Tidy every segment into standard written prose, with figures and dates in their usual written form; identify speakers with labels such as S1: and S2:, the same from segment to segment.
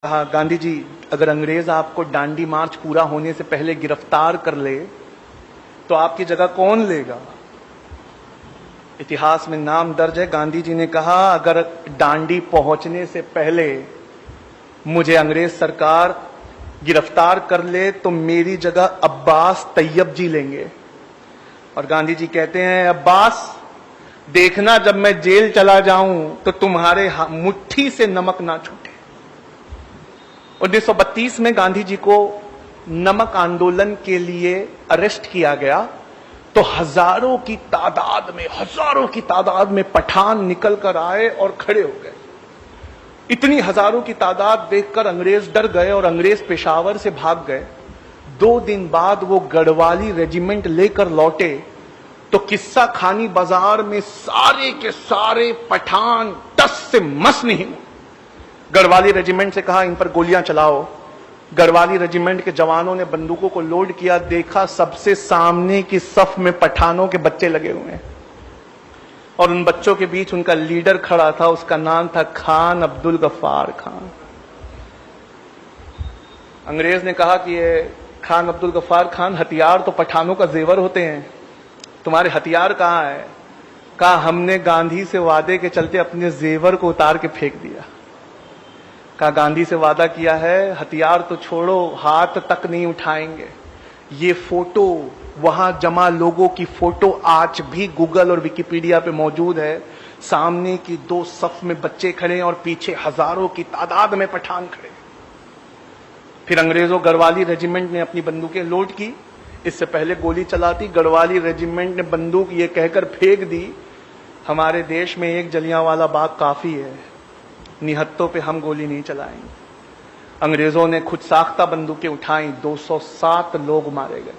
S1: कहा, गांधी जी अगर अंग्रेज आपको डांडी मार्च पूरा होने से पहले गिरफ्तार कर ले तो आपकी जगह कौन लेगा। इतिहास में नाम दर्ज है, गांधी जी ने कहा अगर डांडी पहुंचने से पहले मुझे अंग्रेज सरकार गिरफ्तार कर ले तो मेरी जगह अब्बास तैयब जी लेंगे। और गांधी जी कहते हैं, अब्बास देखना जब मैं जेल चला जाऊं तो तुम्हारे मुट्ठी से नमक ना छूटे। 1932 में गांधी जी को नमक आंदोलन के लिए अरेस्ट किया गया तो हजारों की तादाद में पठान निकल कर आए और खड़े हो गए। इतनी हजारों की तादाद देखकर अंग्रेज डर गए और अंग्रेज पेशावर से भाग गए। 2 दिन बाद वो गढ़वाली रेजिमेंट लेकर लौटे तो किस्सा खानी बाजार में सारे के सारे पठान टस से मस नहीं। गढ़वाली रेजिमेंट से कहा इन पर गोलियां चलाओ। गढ़वाली रेजिमेंट के जवानों ने बंदूकों को लोड किया, देखा सबसे सामने की सफ में पठानों के बच्चे लगे हुए हैं और उन बच्चों के बीच उनका लीडर खड़ा था, उसका नाम था खान अब्दुल गफ्फार खान। अंग्रेज ने कहा कि ये खान अब्दुल गफ्फार खान, हथियार तो पठानों का जेवर होते हैं, तुम्हारे हथियार कहां है। कहा हमने गांधी से वादे के चलते अपने जेवर को उतार के फेंक दिया। कहा गांधी से वादा किया है, हथियार तो छोड़ो हाथ तक नहीं उठाएंगे। ये फोटो, वहां जमा लोगों की फोटो आज भी गूगल और विकिपीडिया पे मौजूद है। सामने की 2 सफ में बच्चे खड़े हैं और पीछे हजारों की तादाद में पठान खड़े। फिर अंग्रेजों गढ़वाली रेजिमेंट ने अपनी बंदूकें लोड की। इससे पहले गोली चलाती, गढ़वाली रेजिमेंट ने बंदूक ये कहकर फेंक दी, हमारे देश में एक जलियांवाला बाग काफी है, निहत्तों पे हम गोली नहीं चलाएंगे। अंग्रेजों ने खुद साख्ता बंदूकें उठाई, 207 लोग मारे गए।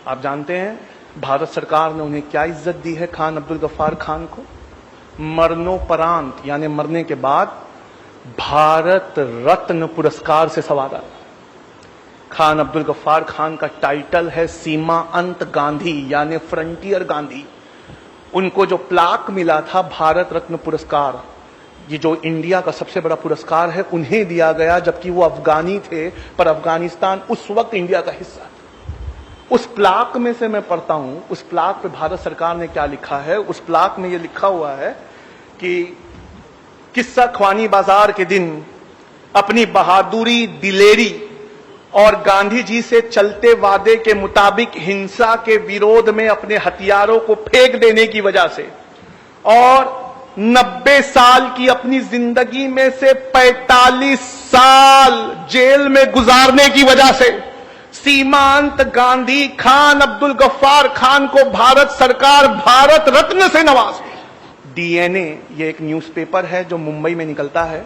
S1: आप जानते हैं भारत सरकार ने उन्हें क्या इज्जत दी है, खान अब्दुल गफ्फार खान को। मरणोपरांत यानी मरने के बाद भारत रत्न पुरस्कार से संवारा। खान अब्दुल गफ्फार खान का टाइटल है सीमा अंत गांधी यानी फ्रंटियर गांधी। उनको जो प्लाक मिला था भारत रत्न पुरस्कार, ये जो इंडिया का सबसे बड़ा पुरस्कार है, उन्हें दिया गया जबकि वो अफगानी थे, पर अफगानिस्तान उस वक्त इंडिया का हिस्सा था। उस प्लाक में से मैं पढ़ता हूं, उस प्लाक पे भारत सरकार ने क्या लिखा है। उस प्लाक में ये लिखा हुआ है कि किस्सा ख्वानी बाजार के दिन अपनी बहादुरी, दिलेरी और गांधी जी से चलते वादे के मुताबिक हिंसा के विरोध में अपने हथियारों को फेंक देने की वजह से और 90 साल की अपनी जिंदगी में से 45 साल जेल में गुजारने की वजह से सीमांत गांधी खान अब्दुल गफ्फार खान को भारत सरकार भारत रत्न से नवाजी। डीएनए ये एक न्यूज़पेपर है जो मुंबई में निकलता है।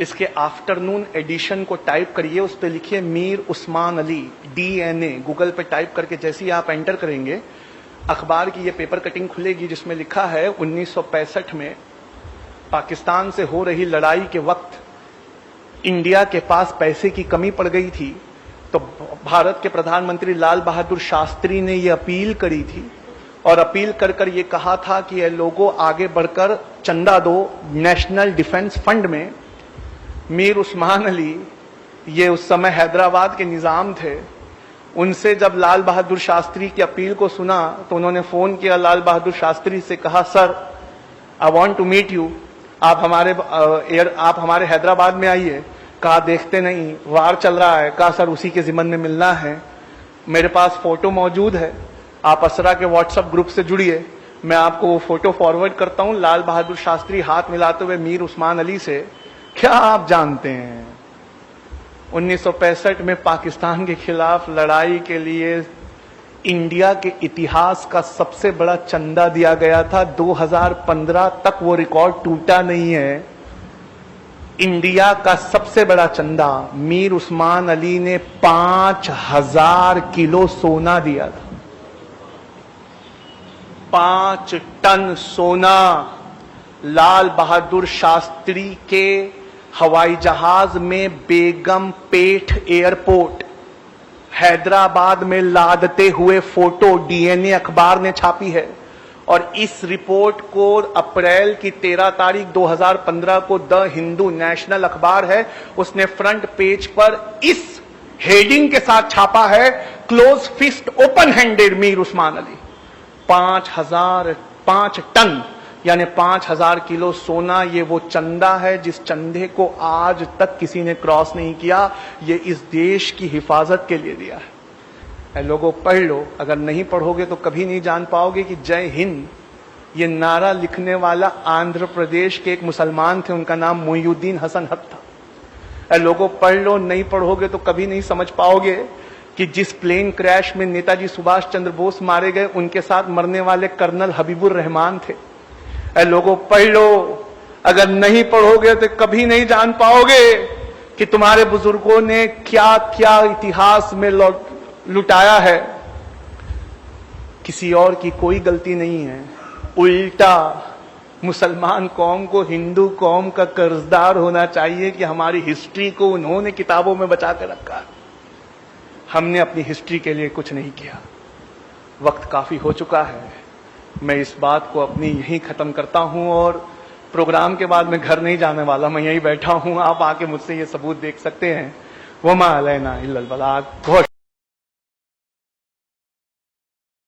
S1: इसके आफ्टरनून एडिशन को टाइप करिए, उस पर लिखिए मीर उस्मान अली डीएनए। गूगल पे टाइप करके जैसे ही आप एंटर करेंगे अखबार की ये पेपर कटिंग खुलेगी जिसमें लिखा है 1965 में पाकिस्तान से हो रही लड़ाई के वक्त इंडिया के पास पैसे की कमी पड़ गई थी तो भारत के प्रधानमंत्री लाल बहादुर शास्त्री ने ये अपील करी थी और अपील कर ये कहा था कि ये लोगों आगे बढ़कर चंदा दो नेशनल डिफेंस फंड में। मीर उस्मान अली ये उस समय हैदराबाद के निजाम थे। उनसे जब लाल बहादुर शास्त्री की अपील को सुना तो उन्होंने फोन किया लाल बहादुर शास्त्री से, कहा sir I want to meet you, आप हमारे हैदराबाद में आइए। कहा देखते नहीं, वार चल रहा है। कहा सर उसी के जिम्मन में मिलना है, मेरे पास फोटो मौजूद है, आप असरा के व्हाट्सएप ग्रुप से जुड़िए, मैं आपको वो फोटो फॉरवर्ड करता हूं। लाल बहादुर शास्त्री हाथ मिलाते हुए मीर उस्मान अली से, क्या आप जानते हैं 1965 में पाकिस्तान के खिलाफ लड़ाई के लिए इंडिया के इतिहास का सबसे बड़ा चंदा दिया गया था। 2015 तक वो रिकॉर्ड टूटा नहीं है। इंडिया का सबसे बड़ा चंदा मीर उस्मान अली ने 5000 किलो सोना दिया था। 5 टन सोना लाल बहादुर शास्त्री के हवाई जहाज में बेगम पेठ एयरपोर्ट हैदराबाद में लादते हुए फोटो डीएनए अखबार ने छापी है। और इस रिपोर्ट को अप्रैल की 13 तारीख 2015 को द हिंदू नेशनल अखबार है, उसने फ्रंट पेज पर इस हेडिंग के साथ छापा है, close fist open handed Mir Osman Ali. 5 ton यानी 5000 किलो सोना, ये वो चंदा है जिस चंदे को आज तक किसी ने क्रॉस नहीं किया। ये इस देश की हिफाजत के लिए दिया है। लोगों, पढ़ लो, अगर नहीं पढ़ोगे तो कभी नहीं जान पाओगे कि जय हिंद ये नारा लिखने वाला आंध्र प्रदेश के एक मुसलमान थे, उनका नाम मोइनुद्दीन हसन हक था। लोगों, पढ़ लो, नहीं पढ़ोगे तो कभी नहीं समझ पाओगे कि जिस प्लेन क्रैश में नेताजी सुभाष चंद्र बोस मारे गए, उनके साथ मरने वाले कर्नल हबीबुर रहमान थे। लोगों, पढ़ लो, अगर नहीं पढ़ोगे तो कभी नहीं जान पाओगे कि तुम्हारे बुजुर्गों ने क्या क्या इतिहास में लुटाया है। किसी और की कोई गलती नहीं है, उल्टा मुसलमान कौम को हिंदू कौम का कर्जदार होना चाहिए कि हमारी हिस्ट्री को उन्होंने किताबों में बचा कर रखा। हमने अपनी हिस्ट्री के लिए कुछ नहीं किया। वक्त काफी हो चुका है, मैं इस बात को अपनी यहीं खत्म करता हूं और प्रोग्राम के बाद मैं घर नहीं जाने वाला, मैं यहीं बैठा हूं। आप आके मुझसे ये सबूत देख सकते हैं। वमा अलैना इल्लल बलाग।